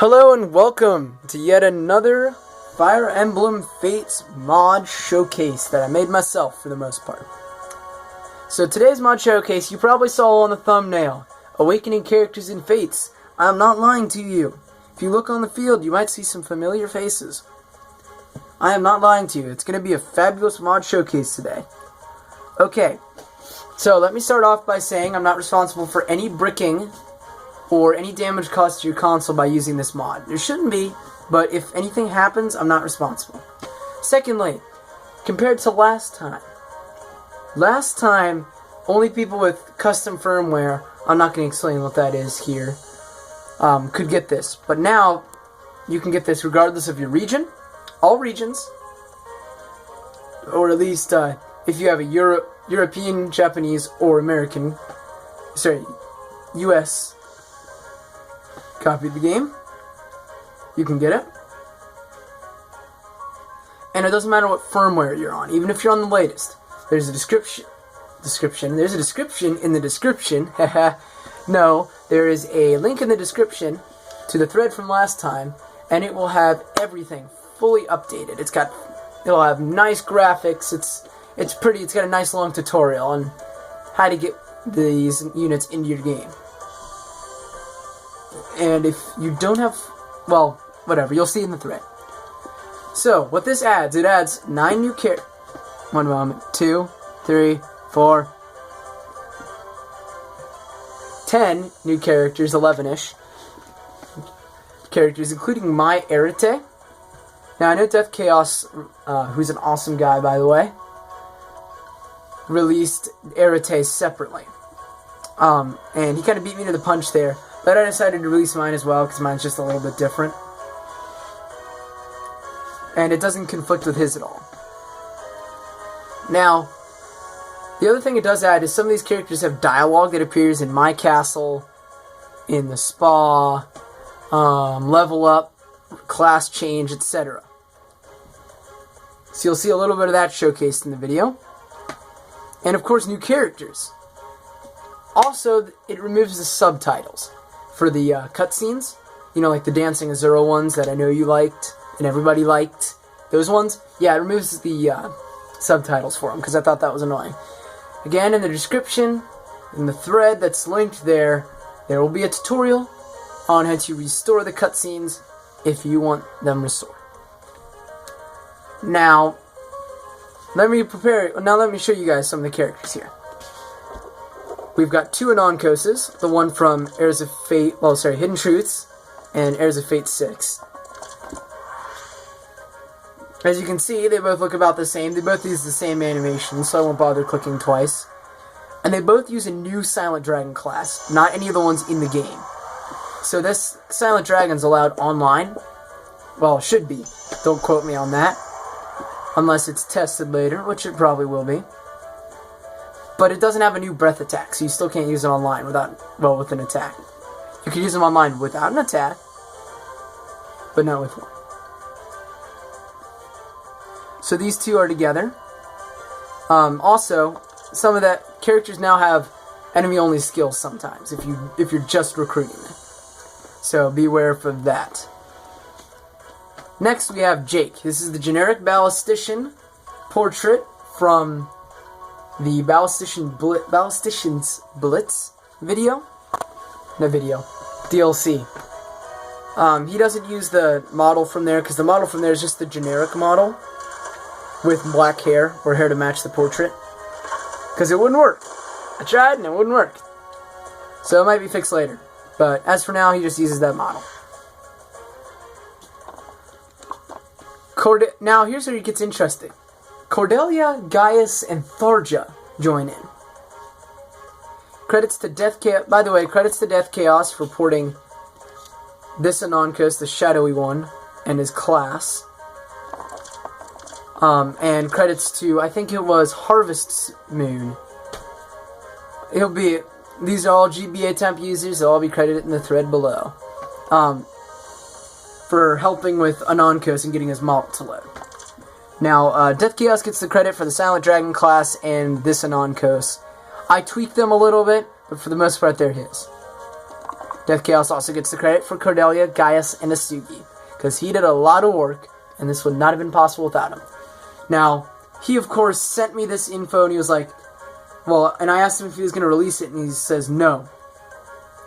Hello and welcome to yet another Fire Emblem Fates mod showcase that I made myself for the most part. So today's mod showcase, you probably saw on the thumbnail, Awakening Characters in Fates. I'm not lying to you. If you look on the field, you might see some familiar faces. I am not lying to you. It's going to be a fabulous mod showcase today. Okay, so let me start off by saying I'm not responsible for any bricking or any damage caused to your console by using this mod. There shouldn't be, but if anything happens, I'm not responsible. Secondly, compared to last time, only people with custom firmware, I'm not going to explain what that is here, could get this. But now, you can get this regardless of your region, all regions, or at least if you have a European, Japanese, or American, US copy of the game, you can get it. And it doesn't matter what firmware you're on, even if you're on the latest. There's a description. There's a description in the description. No, there is a link in the description to the thread from last time, and it will have everything fully updated. It'll have nice graphics. It's pretty. It's got a nice long tutorial on how to get these units into your game. And if you don't have, well, whatever, you'll see in the thread. So, what this adds, it adds 9 new 2, 3, 4, 10 new characters, 11-ish characters, including my Arete. Now, I know Death Chaos, who's an awesome guy, by the way, released Arete separately. And he kind of beat me to the punch there. But I decided to release mine as well, because mine's just a little bit different. And it doesn't conflict with his at all. Now, the other thing it does add is some of these characters have dialogue that appears in My Castle, in the Spa, Level Up, Class Change, etc. So you'll see a little bit of that showcased in the video. And of course, new characters. Also, it removes the subtitles for the cutscenes, you know, like the Dancing Azura ones that I know you liked, and everybody liked. Those ones, yeah, it removes the subtitles for them, because I thought that was annoying. Again, in the description, in the thread that's linked there, there will be a tutorial on how to restore the cutscenes if you want them restored. Now, let me show you guys some of the characters here. We've got 2 Anonkoses, the one from Heirs of Fate, Hidden Truths, and Heirs of Fate 6. As you can see, they both look about the same. They both use the same animation, so I won't bother clicking twice. And they both use a new Silent Dragon class, not any of the ones in the game. So this Silent Dragon's allowed online. Well, it should be. Don't quote me on that. Unless it's tested later, which it probably will be. But it doesn't have a new breath attack, so you still can't use it online with an attack. You can use them online without an attack, but not with one. So these 2 are together. Also, some of that characters now have enemy-only skills sometimes, if you're just recruiting them. So beware for that. Next we have Jake. This is the generic Ballistician portrait from the Ballistician's Blitz video? No video. DLC. He doesn't use the model from there, because the model from there is just the generic model with black hair, or hair to match the portrait. Because it wouldn't work. I tried and it wouldn't work. So it might be fixed later. But as for now, he just uses that model. Now, here's where it gets interesting. Cordelia, Gaius, and Tharja join in. Credits to Death Chaos. By the way, credits to Death Chaos for porting this Anonkos, the shadowy one, and his class. And credits to, I think it was Harvest's Moon. These are all GBA temp users. They'll all be credited in the thread below. For helping with Anonkos and getting his model to load. Now, Death Chaos gets the credit for the Silent Dragon class and this Anonkos. I tweaked them a little bit, but for the most part, they're his. Death Chaos also gets the credit for Cordelia, Gaius, and Asugi, because he did a lot of work, and this would not have been possible without him. Now, he of course sent me this info, and he was like, well, and I asked him if he was going to release it, and he says no.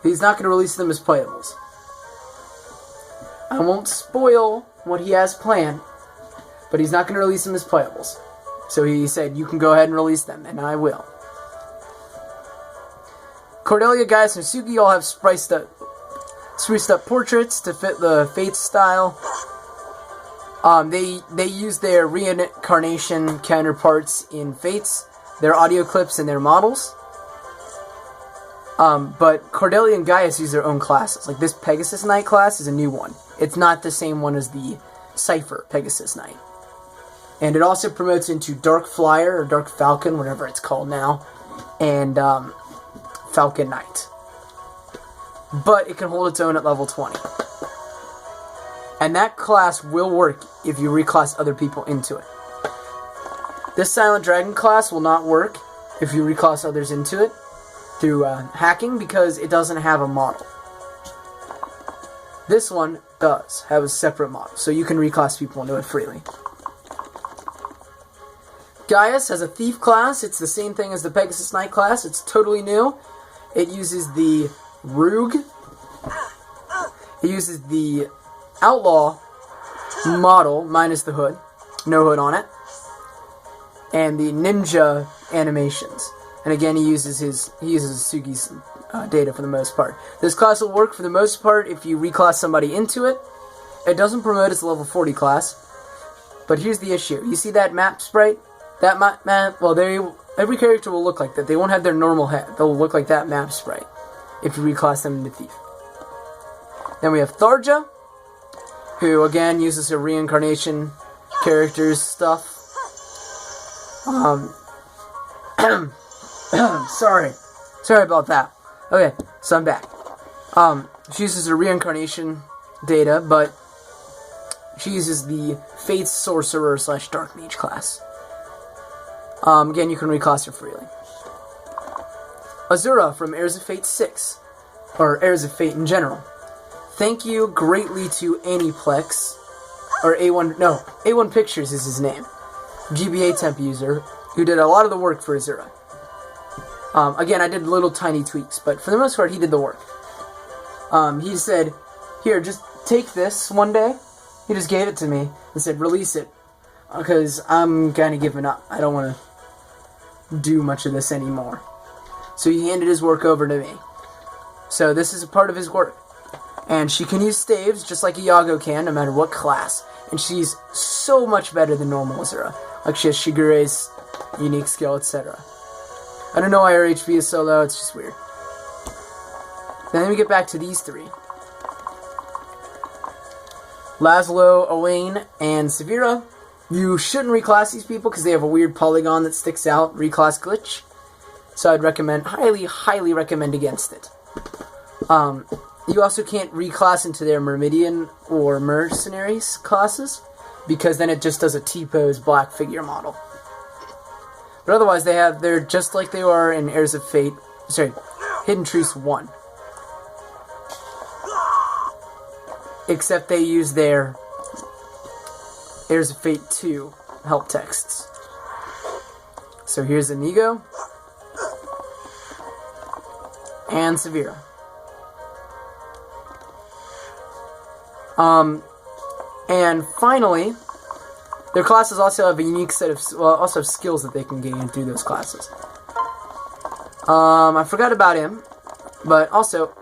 He's not going to release them as playables. I won't spoil what he has planned, but he's not going to release them as playables. So he said, you can go ahead and release them, and I will. Cordelia, Gaius, and Asugi all have spruced up portraits to fit the Fates style. They use their reincarnation counterparts in Fates, their audio clips, and their models. But Cordelia and Gaius use their own classes. Like this Pegasus Knight class is a new one. It's not the same one as the Cypher Pegasus Knight. And it also promotes into Dark Flyer, or Dark Falcon, whatever it's called now, and Falcon Knight. But it can hold its own at level 20. And that class will work if you reclass other people into it. This Silent Dragon class will not work if you reclass others into it through hacking, because it doesn't have a model. This one does have a separate model, so you can reclass people into it freely. Gaius has a Thief class. It's the same thing as the Pegasus Knight class. It's totally new. It uses the Rogue. It uses the Outlaw model, minus the hood. No hood on it. And the Ninja animations. And again, he uses Sugi's data for the most part. This class will work for the most part if you reclass somebody into it. It doesn't promote its level 40 class. But here's the issue. You see that map sprite? That map, well, every character will look like that. They won't have their normal head. They'll look like that map sprite if you reclass them into Thief. Then we have Tharja, who again uses her reincarnation characters stuff. Sorry about that. Okay, so I'm back. She uses her reincarnation data, but she uses the Fates Sorcerer / Dark Mage class. Again, you can reclass her freely. Azura from Heirs of Fate 6, or Heirs of Fate in general. Thank you greatly to Aniplex, or A1 Pictures is his name. GBA temp user, who did a lot of the work for Azura. Again, I did little tiny tweaks, but for the most part, he did the work. He said, here, just take this one day. He just gave it to me and said, release it, because I'm kind of giving up. I don't want to do much of this anymore. So he handed his work over to me. So this is a part of his work. And she can use staves just like Iago can, no matter what class. And she's so much better than normal Azura. Like she has Shigure's unique skill, etc. I don't know why her HP is so low, it's just weird. Then we get back to these three. Laszlo, Owain, and Severa. You shouldn't reclass these people because they have a weird polygon that sticks out, reclass glitch. So I'd recommend, highly recommend against it. You also can't reclass into their Myrmidian or Mercenaries classes, because then it just does a T-pose black figure model. But otherwise, they're just like they are in Heirs of Fate, Hidden Truce 1. Except they use their Heirs of Fate 2 help texts. So here's Inigo and Severa. And finally, their classes also have a unique set of, also have skills that they can gain through those classes. I forgot about him, but also,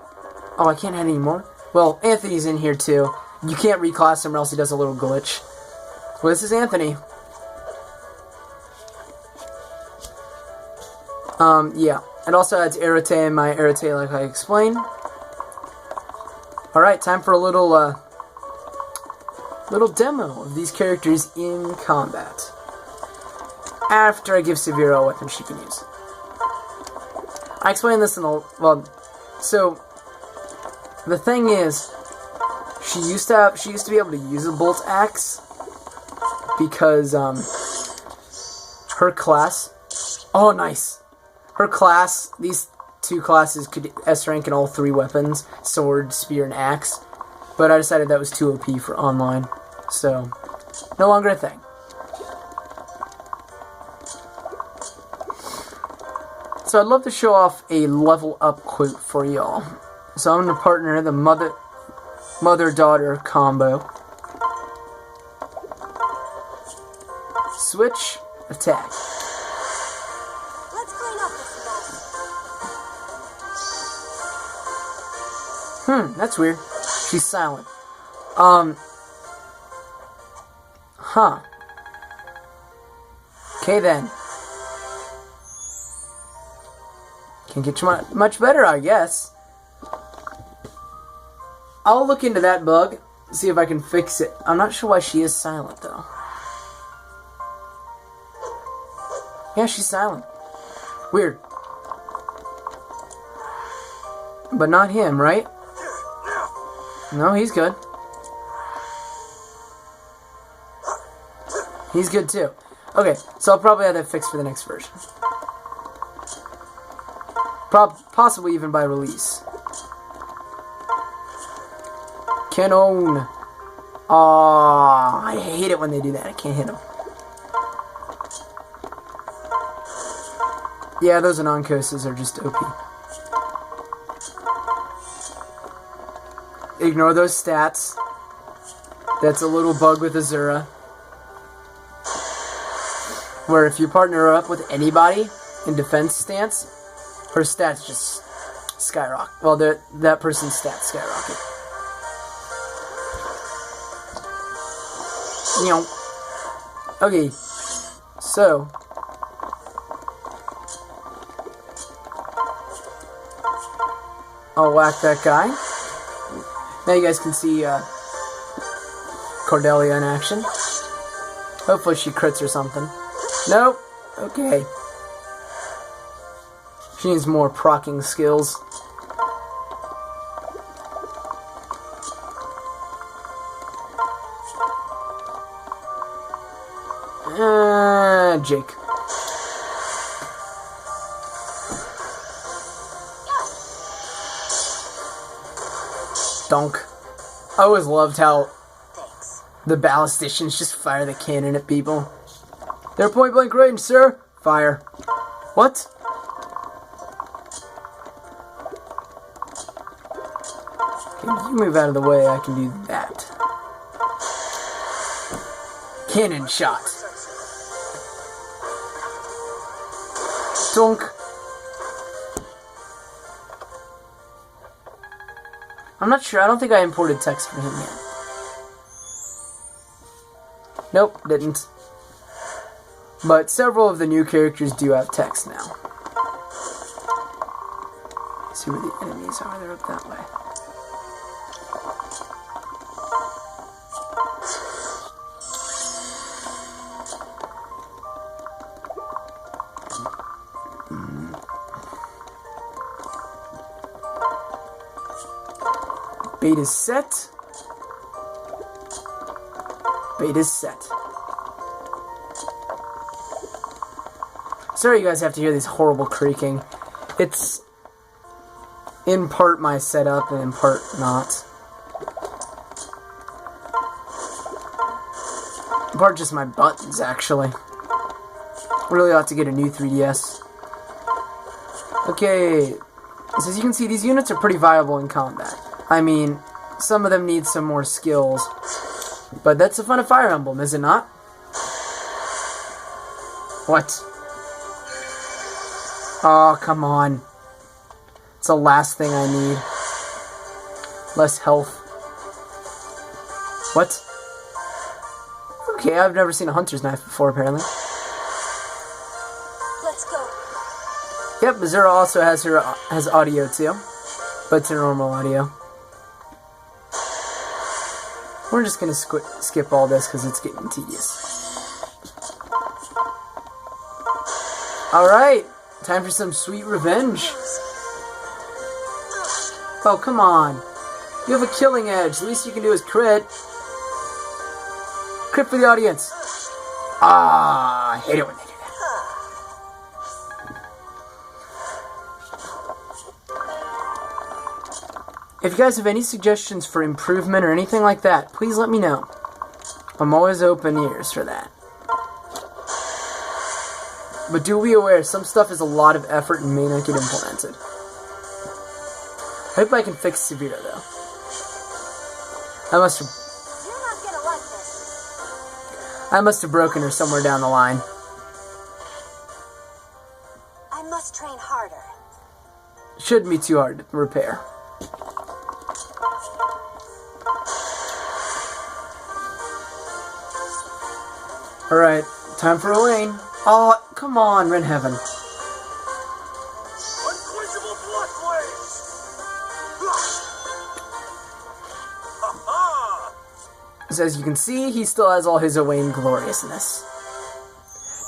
I can't add any more. Well, Anthony's in here too. You can't reclass him or else he does a little glitch. Well, this is Anthony. Yeah. It also adds Arete and my Arete like I explained. Alright, time for a little demo of these characters in combat. After I give Severa a weapon she can use. I explained this in the, so the thing is, she used to be able to use a bolt axe because her class, her class, these 2 classes could S rank in all 3 weapons, sword, spear, and axe. But I decided that was too OP for online. So, no longer a thing. So I'd love to show off a level up quote for y'all. So I'm going to partner the mother-daughter combo. Switch, attack. Let's clean up this mess. That's weird. She's silent. Okay then. Can't get much better, I guess. I'll look into that bug, see if I can fix it. I'm not sure why she is silent, though. Yeah, she's silent. Weird. But not him, right? No, he's good. He's good, too. Okay, so I'll probably have that fixed for the next version. Possibly even by release. Cannon. Aww, I hate it when they do that. I can't hit him. Yeah, those Anonkoses are just OP. Ignore those stats. That's a little bug with Azura. Where if you partner her up with anybody in defense stance, her stats just skyrocket. Well, that person's stats skyrocket. You know. Okay. So. I'll whack that guy. Now you guys can see Cordelia in action. Hopefully she crits or something. Nope. Okay. She needs more proccing skills. Jake. Donk. I always loved how the ballisticians just fire the cannon at people. They're point blank range, sir. Fire. What? Okay, you move out of the way, I can do that. Cannon shot. Donk. I'm not sure. I don't think I imported text for him yet. Nope, didn't. But several of the new characters do have text now. Let's see where the enemies are. They're up that way. Beta's set. Beta's set. Sorry you guys have to hear this horrible creaking. It's in part my setup and in part not. In part just my buttons, actually. Really ought to get a new 3DS. Okay, so as you can see, these units are pretty viable in combat. I mean, some of them need some more skills. But that's the fun of Fire Emblem, is it not? What? Oh, come on. It's the last thing I need. Less health. What? Okay, I've never seen a hunter's knife before, apparently. Let's go. Yep, Azura also has audio too. But it's a normal audio. We're just gonna skip all this because it's getting tedious. Alright, time for some sweet revenge. Oh, come on. You have a killing edge. The least you can do is crit. Crit for the audience. Ah, I hate it when they do If you guys have any suggestions for improvement or anything like that, please let me know. I'm always open ears for that. But do be aware, some stuff is a lot of effort and may not get implemented. I hope I can fix Severe, though. I must have broken her somewhere down the line. I must train harder. Shouldn't be too hard to repair. Alright, time for Elaine. Oh, come on, Red Heaven. Unquenchable blood flames! So as you can see, he still has all his Owain gloriousness.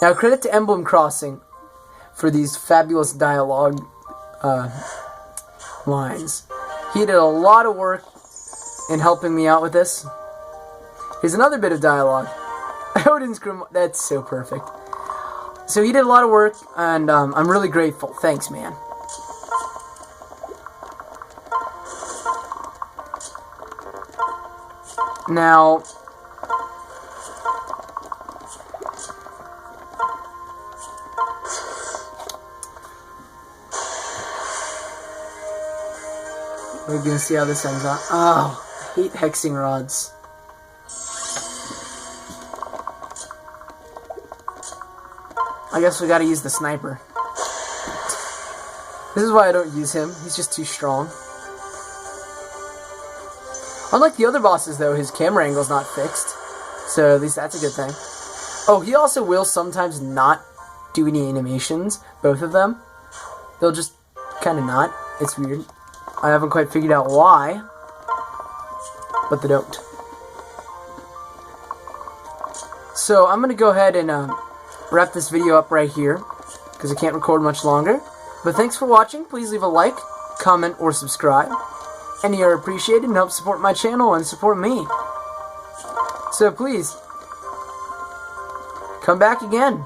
Now, credit to Emblem Crossing for these fabulous dialogue lines. He did a lot of work in helping me out with this. Here's another bit of dialogue. Odin's Grim. That's so perfect. So he did a lot of work, and I'm really grateful. Thanks, man. Now, we're gonna see how this ends up. Oh, I hate hexing rods. I guess we gotta use the sniper. This is why I don't use him. He's just too strong. Unlike the other bosses, though, his camera angle's not fixed. So at least that's a good thing. Oh, he also will sometimes not do any animations. Both of them. They'll just kind of not. It's weird. I haven't quite figured out why. But they don't. So I'm going to go ahead and wrap this video up right here, because I can't record much longer. But thanks for watching. Please leave a like, comment, or subscribe. Any are appreciated and help support my channel and support me. So please, come back again.